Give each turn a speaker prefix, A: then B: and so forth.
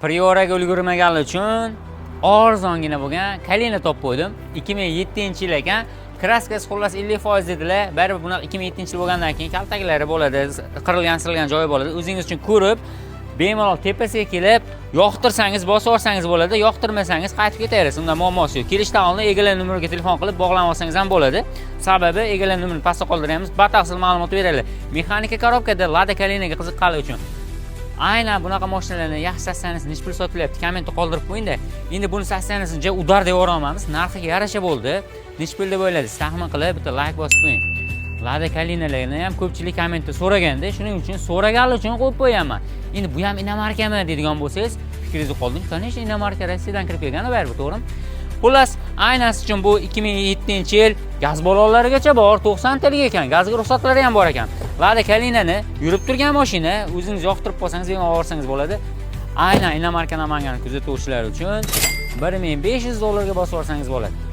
A: Prioraga ulgurmaganlar uchun arzongina bo'lgan Kalina topib qo'ydim. 2007-yil ekan. Kraskasi xullas 50% dedilar. Baribir bunaqa 2007-yil bo'lgandan keyin kaltaklari bo'ladi, qirilgan sirilgan joyi bo'ladi. O'zingiz uchun ko'rib, bemalol tepasiga kelib, yoqtirsangiz bosib olsangiz bo'ladi, yoqtirmasangiz qaytib ketaverasiz. Unda muammosi yo'q. Kelishdan oldin egalar nomeriga telefon qilib bog'lanib olsangiz ham bo'ladi. Sababi egalar nomerini pastda qoldiramiz, batafsil ma'lumot beradi. Mexanika korobkada Lada Kalinaga qiziqqanlar uchun aynan bunaqa mashinalarni yaxshi stansiyasi nech pul sotilyapti, kommentda qoldirib qo'ying-da. Endi buni stansiyasini ja udar deb olmaymiz, narxiga yarasha bo'ldi. Nech pul deb o'yladingiz? Taxmin qilib bitta like bosib qo'ying. Lada Kalinalarni ham ko'pchilik kommentda so'raganda, shuning uchun so'raganlar uchun qo'yib qo'yaman. Endi bu ham inomarkami deydigan bo'lsangiz, fikringizni qoldiring. Конечно, inomarka Rossiyadan kirib kelgan, baribir, to'g'rimi? Xullas, aynasi uchun bu 2007-yil gaz balonlarigacha bor, 90 talik ekan, gazga ruxsatlari ham bor ekan. Lada Kalinani yurib turgan mashina, o'zingiz yoqtirib qolsangiz, bemalol olsangiz bo'ladi. Aynan inomarka Namangan kuzatuvchilari uchun $1500 ga bosib olsangiz bo'ladi.